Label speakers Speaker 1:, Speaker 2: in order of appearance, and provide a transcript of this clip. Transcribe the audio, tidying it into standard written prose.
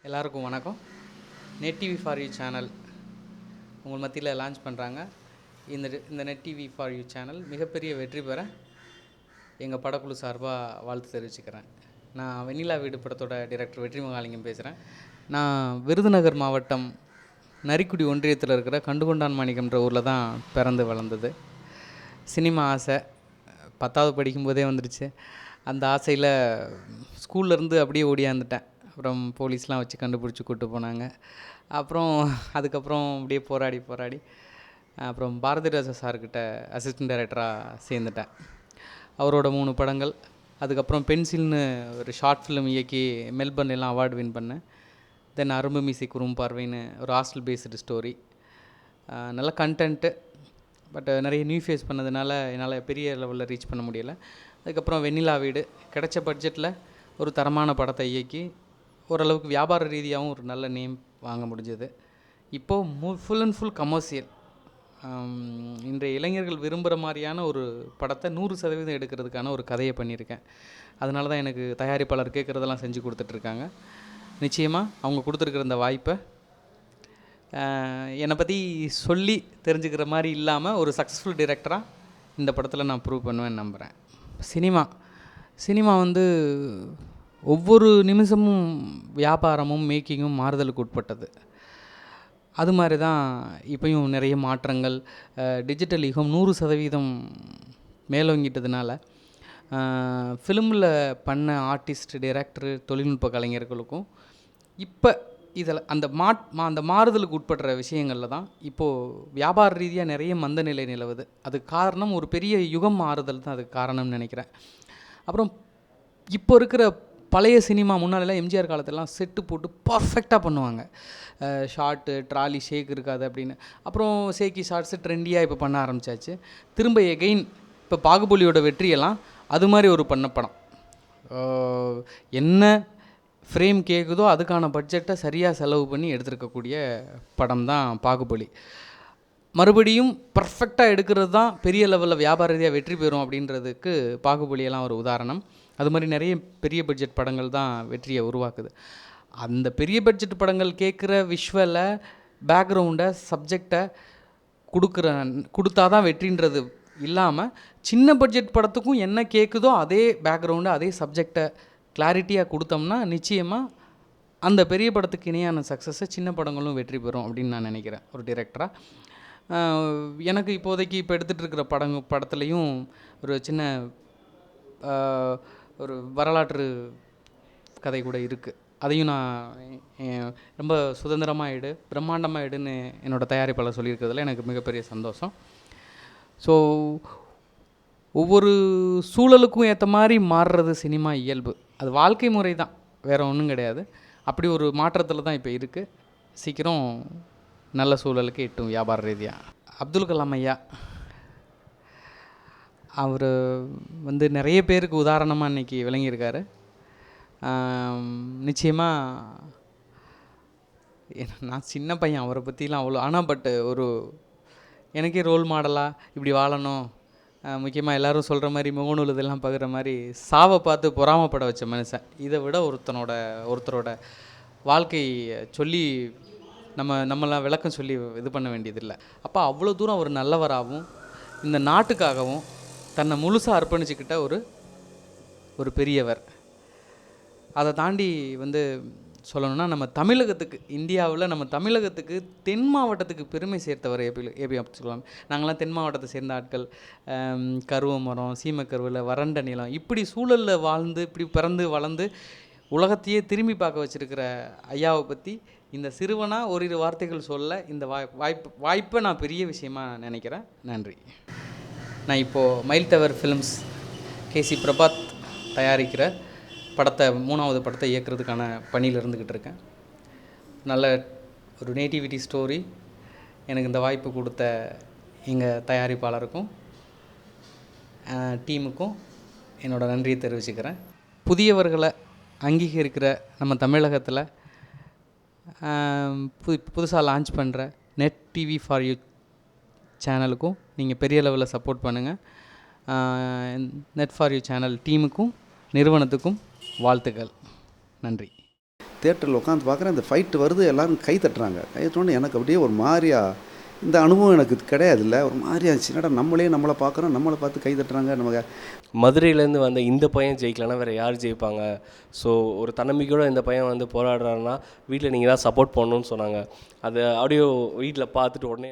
Speaker 1: எல்லாருக்கும் வணக்கம். Net TV for you channel உங்கள் மத்தியில் லான்ச் பண்ணுறாங்க. இந்த net TV for you channel மிகப்பெரிய வெற்றி பெற எங்கள் படக்குழு சார்பாக வாழ்த்து தெரிவிச்சுக்கிறேன். நான் வெண்ணிலா வீடு படத்தோட டைரக்டர் வெற்றிமகாலிங்கம் பேசுகிறேன். நான் விருதுநகர் மாவட்டம் நரிக்குடி ஒன்றியத்தில் இருக்கிற கண்டுகொண்டான் மாணிக்கம்ன்ற ஊரில் தான் பிறந்து வளர்ந்தது. சினிமா ஆசை 10வது படிக்கும்போதே வந்துடுச்சு. அந்த ஆசையில் ஸ்கூல்லேருந்து அப்படியே ஓடியாந்துட்டேன். அப்புறம் போலீஸ்லாம் வச்சு கண்டுபிடிச்சி கூப்பிட்டு போனாங்க. அப்புறம் அதுக்கப்புறம் அப்படியே போராடி அப்புறம் பாரதிராஜா சார்கிட்ட அசிஸ்டன்ட் டைரக்டராக சேர்ந்துட்டேன். அவரோட 3 படங்கள், அதுக்கப்புறம் பென்சில்னு ஒரு ஷார்ட் ஃபிலிம் இயக்கி மெல்பர்ன்லாம் அவார்டு வின் பண்ணேன். தென் அரும்பு மீசை குறும் பார்வைன்னு ஒரு ஹாஸ்டல் பேஸ்டு ஸ்டோரி, நல்ல கண்டென்ட்டு. பட் நிறைய நியூ ஃபேஸ் பண்ணதுனால என்னால் பெரிய லெவலில் ரீச் பண்ண முடியலை. அதுக்கப்புறம் வெண்ணிலா வீடு கிடைச்ச பட்ஜெட்டில் ஒரு தரமான படத்தை இயக்கி ஓரளவுக்கு வியாபார ரீதியாகவும் ஒரு நல்ல நேம் வாங்க முடிஞ்சது. இப்போது ஃபுல் அண்ட் ஃபுல் கமர்ஷியல், இன்றைய இளைஞர்கள் விரும்புகிற மாதிரியான ஒரு படத்தை 100% எடுக்கிறதுக்கான ஒரு கதையை பண்ணியிருக்கேன். அதனால தான் எனக்கு தயாரிப்பாளர் கேட்குறதெல்லாம் செஞ்சு கொடுத்துட்ருக்காங்க. நிச்சயமாக அவங்க கொடுத்துருக்குற இந்த வாய்ப்பை என்னை பற்றி சொல்லி தெரிஞ்சுக்கிற மாதிரி இல்லாமல் ஒரு சக்ஸஸ்ஃபுல் டைரக்டராக இந்த படத்தில் நான் ப்ரூவ் பண்ணுவேன்னு நம்புகிறேன். சினிமா வந்து ஒவ்வொரு நிமிஷமும் வியாபாரமும் மேக்கிங்கும் மாறுதலுக்கு உட்பட்டது. அது மாதிரி தான் இப்போயும் நிறைய மாற்றங்கள். டிஜிட்டல் யுகம் 100% மேலோங்கிட்டதுனால ஃபிலிமில் பண்ண ஆர்டிஸ்ட், டைரக்டரு, தொழில்நுட்ப கலைஞர்களுக்கும் இப்போ இதில் அந்த மாறுதலுக்கு உட்படுற விஷயங்களில் தான் இப்போது வியாபார ரீதியாக நிறைய மந்த நிலை நிலவுது. அதுக்கு காரணம் ஒரு பெரிய யுகம் மாறுதல் தான் அதுக்கு காரணம்னு நினைக்கிறேன். அப்புறம் இப்போ இருக்கிற பழைய சினிமா, முன்னாலெல்லாம் எம்ஜிஆர் காலத்திலலாம் செட்டு போட்டு பர்ஃபெக்டாக பண்ணுவாங்க. ஷார்ட்டு, ட்ராலி, ஷேக் இருக்காது அப்படின்னு. அப்புறம் ஷேக்கி ஷார்ட்ஸு ட்ரெண்டியாக இப்போ பண்ண ஆரம்பித்தாச்சு. திரும்ப எகெயின் இப்போ பாகுபலியோட வெற்றியெல்லாம் அது மாதிரி ஒரு பண்ண படம். என்ன ஃப்ரேம் கேட்குதோ அதுக்கான பட்ஜெட்டை சரியாக செலவு பண்ணி எடுத்துருக்கக்கூடிய படம் தான் பாகுபலி. மறுபடியும் பர்ஃபெக்டாக எடுக்கிறது தான் பெரிய லெவலில் வியாபார ரீதியாக வெற்றி பெறும் அப்படின்றதுக்கு பாகுபலியெல்லாம் ஒரு உதாரணம். அது மாதிரி நிறைய பெரிய பட்ஜெட் படங்கள் தான் வெற்றியை உருவாக்குது. அந்த பெரிய பட்ஜெட் படங்கள் கேட்குற விஷுவலை, பேக்ரவுண்டை, சப்ஜெக்டை கொடுத்தா தான் வெற்றின்றது இல்லாமல், சின்ன பட்ஜெட் படத்துக்கும் என்ன கேட்குதோ அதே பேக்ரவுண்டை, அதே சப்ஜெக்டை கிளாரிட்டியாக கொடுத்தோம்னா நிச்சயமாக அந்த பெரிய படத்துக்கு இணையான சக்ஸஸை சின்ன படங்களும் வெற்றி பெறும் அப்படின்னு நான் நினைக்கிறேன் ஒரு டைரக்டராக. எனக்கு இப்போதைக்கு இப்போ எடுத்துகிட்டு இருக்கிற படத்துலேயும் ஒரு சின்ன ஒரு வரலாற்று கதை கூட இருக்குது. அதையும் நான் ரொம்ப சுதந்திரமாக பிரம்மாண்டமாக எடுன்னு என்னோடய தயாரிப்பாளர் சொல்லியிருக்கிறதுல எனக்கு மிகப்பெரிய சந்தோஷம். ஸோ ஒவ்வொரு சூழலுக்கும் ஏற்ற மாதிரி மாறுறது சினிமா இயல்பு. அது வாழ்க்கை முறை தான், வேறு ஒன்றும் கிடையாது. அப்படி ஒரு மாற்றத்தில் தான் இப்போ இருக்குது. சீக்கிரம் நல்ல சூழலுக்கு எட்டும் வியாபார ரீதியாக. அப்துல் கலாம் ஐயா அவர் வந்து நிறைய பேருக்கு உதாரணமாக இன்றைக்கி விளங்கியிருக்காரு. நிச்சயமாக நான் சின்ன பையன், அவரை பற்றிலாம் அவ்வளோ, ஆனால் பட் ஒரு எனக்கே ரோல் மாடலாக இப்படி வாழணும். முக்கியமாக எல்லோரும் சொல்கிற மாதிரி முகநூல் இதெல்லாம் பகிர மாதிரி சாவை பார்த்து பொறாமப்பட வச்ச மனுஷன். இதை விட ஒருத்தரோட வாழ்க்கை சொல்லி நம்மளாம் விளக்கம் சொல்லி இது பண்ண வேண்டியதில்லை. அப்போ அவ்வளோ தூரம் அவர் நல்லவராகவும் இந்த நாட்டுக்காகவும் தன்னை முழுசாக அர்ப்பணிச்சுக்கிட்ட ஒரு பெரியவர். அதை தாண்டி வந்து சொல்லணும்னா நம்ம தமிழகத்துக்கு, இந்தியாவில் நம்ம தமிழகத்துக்கு, தென் மாவட்டத்துக்கு பெருமை சேர்த்தவர் ஏபி அப்துல் கலாம். நாங்களாம் தென் மாவட்டத்தை சேர்ந்த ஆட்கள். கருவ மரம், சீமக்கருவில், வறண்ட நிலம், இப்படி சூழலில் வாழ்ந்து இப்படி பிறந்து வளர்ந்து உலகத்தையே திரும்பி பார்க்க வச்சுருக்கிற ஐயாவை பற்றி இந்த சிறுவனாக ஓரிரு வார்த்தைகள் சொல்ல இந்த வாய்ப்பை நான் பெரிய விஷயமாக நினைக்கிறேன். நன்றி. நான் இப்போது மயில் டவர் ஃபிலிம்ஸ், கேசி பிரபாத் தயாரிக்கிற மூணாவது படத்தை இயக்குறதுக்கான பணியில் இருந்துக்கிட்டு இருக்கேன். நல்ல ஒரு நேட்டிவிட்டி ஸ்டோரி. எனக்கு இந்த வாய்ப்பு கொடுத்த எங்கள் தயாரிப்பாளருக்கும் டீமுக்கும் என்னோடய நன்றியை தெரிவிச்சுக்கிறேன். புதியவர்களை அங்கீகரிக்கிற நம்ம தமிழகத்தில் புதுசாக லான்ச் பண்ணுற நெட் டிவி ஃபார் யூ சேனலுக்கும் நீங்கள் பெரிய லெவலில் சப்போர்ட் பண்ணுங்கள். நெட் ஃபார் யூ சேனல் டீமுக்கும் நிறுவனத்துக்கும் வாழ்த்துக்கள். நன்றி.
Speaker 2: தியேட்டரில் உட்காந்து பார்க்குறேன், இந்த ஃபைட்டு வருது, எல்லோரும் கை தட்டுறாங்க. கை தட்டோன்னு எனக்கு அப்படியே ஒரு மாதிரியா, இந்த அனுபவம் எனக்கு கிடையாதுல்ல, ஒரு மாதிரியா இருந்துச்சு. என்னடா நம்மளை பார்க்குறோம், நம்மளை பார்த்து கை தட்டுறாங்க. நமக்கு
Speaker 3: மதுரையிலேருந்து வந்த இந்த பையன் ஜெயிக்கலன்னா வேறு யார் ஜெயிப்பாங்க? ஸோ ஒரு தன்னம்பிக்கையோடு இந்த பையன் வந்து போராடுறாருன்னா வீட்டில் நீங்கள் தான் சப்போர்ட் பண்ணணும்னு சொன்னாங்க. அது ஆடியோ வீட்டில் பார்த்துட்டு உடனே